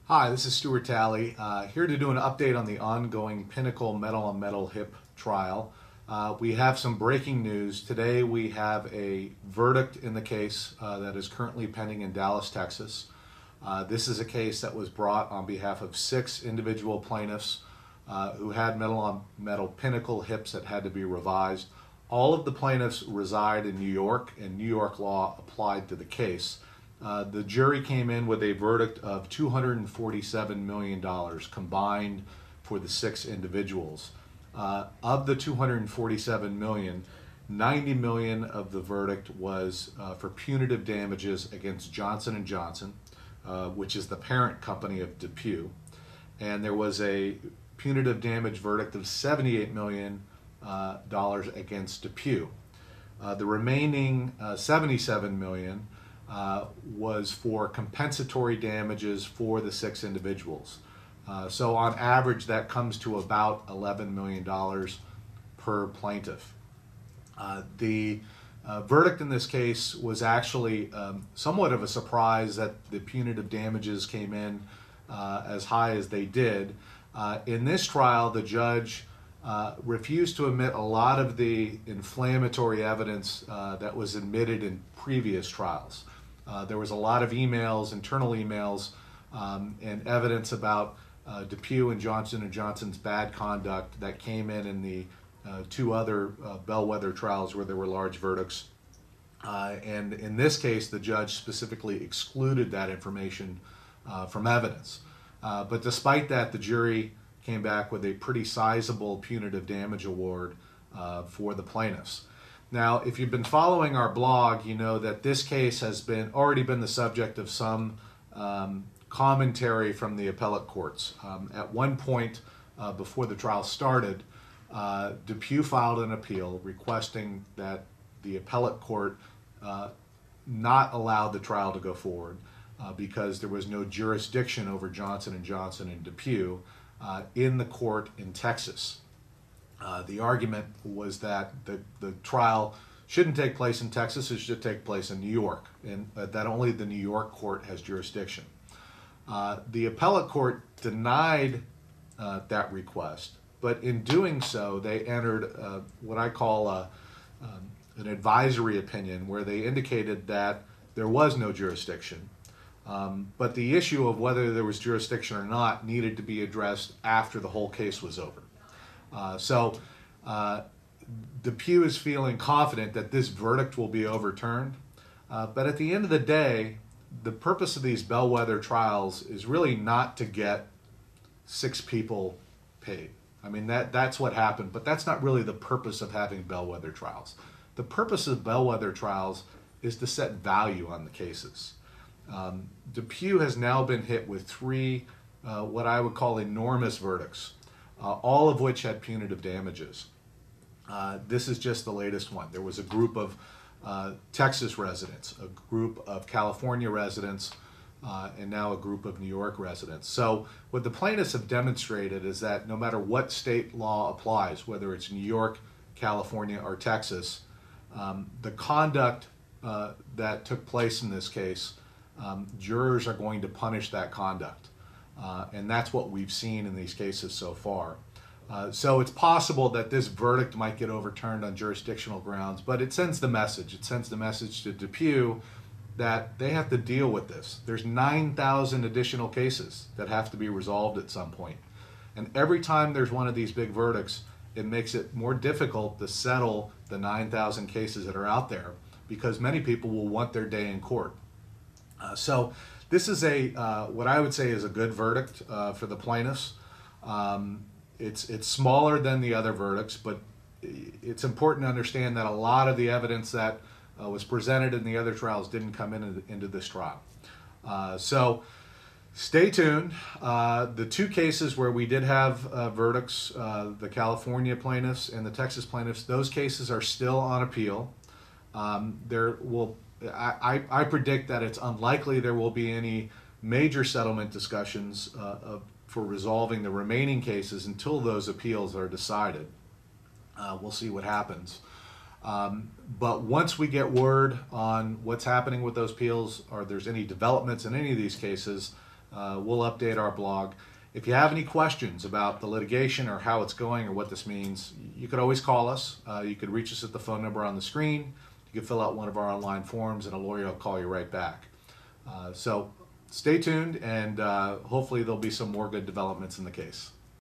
Hi, this is Stuart Talley, here to do an update on the ongoing Pinnacle metal-on-metal hip trial. We have some breaking news. Today we have a verdict in the case that is currently pending in Dallas, Texas. This is a case that was brought on behalf of 6 individual plaintiffs who had metal-on-metal Pinnacle hips that had to be revised. All of the plaintiffs reside in New York, and New York law applied to the case. The jury came in with a verdict of $247 million combined for the 6 individuals. Of the $247 million, $90 million of the verdict was for punitive damages against Johnson & Johnson, which is the parent company of DePuy. And there was a punitive damage verdict of $78 million against DePuy. The remaining $77 million was for compensatory damages for the 6 individuals. So on average that comes to about $11 million per plaintiff. The verdict in this case was actually somewhat of a surprise that the punitive damages came in as high as they did. In this trial, the judge refused to admit a lot of the inflammatory evidence that was admitted in previous trials. There was a lot of emails, internal emails, and evidence about DePuy and Johnson & Johnson's bad conduct that came in the 2 other bellwether trials where there were large verdicts. And in this case, the judge specifically excluded that information from evidence. But despite that, the jury came back with a pretty sizable punitive damage award for the plaintiffs. Now, if you've been following our blog, you know that this case has already been the subject of some commentary from the appellate courts. At one point before the trial started, DePuy filed an appeal requesting that the appellate court not allow the trial to go forward because there was no jurisdiction over Johnson & Johnson and DePuy in the court in Texas. The argument was that the trial shouldn't take place in Texas, it should take place in New York, and that only the New York court has jurisdiction. The appellate court denied that request, but in doing so, they entered what I call an advisory opinion, where they indicated that there was no jurisdiction. But the issue of whether there was jurisdiction or not needed to be addressed after the whole case was over. So DePuy is feeling confident that this verdict will be overturned. But at the end of the day, the purpose of these bellwether trials is really not to get 6 people paid. I mean, that's what happened, but that's not really the purpose of having bellwether trials. The purpose of bellwether trials is to set value on the cases. DePuy has now been hit with 3 what I would call enormous verdicts, all of which had punitive damages. This is just the latest one. There was a group of Texas residents, a group of California residents, and now a group of New York residents. So what the plaintiffs have demonstrated is that no matter what state law applies, whether it's New York, California, or Texas, the conduct that took place in this case, jurors are going to punish that conduct. And that's what we've seen in these cases so far. So it's possible that this verdict might get overturned on jurisdictional grounds, but it sends the message. It sends the message to DePuy that they have to deal with this. There's 9,000 additional cases that have to be resolved at some point. And every time there's one of these big verdicts, it makes it more difficult to settle the 9,000 cases that are out there, because many people will want their day in court. So this is what I would say is a good verdict for the plaintiffs. It's smaller than the other verdicts, but it's important to understand that a lot of the evidence that was presented in the other trials didn't come into this trial. So stay tuned. The 2 cases where we did have verdicts, the California plaintiffs and the Texas plaintiffs, those cases are still on appeal. I predict that it's unlikely there will be any major settlement discussions for resolving the remaining cases until those appeals are decided. We'll see what happens. But once we get word on what's happening with those appeals, or there's any developments in any of these cases, we'll update our blog. If you have any questions about the litigation or how it's going or what this means, you could always call us. You could reach us at the phone number on the screen. You can fill out one of our online forms and a lawyer will call you right back. So stay tuned, and hopefully there'll be some more good developments in the case.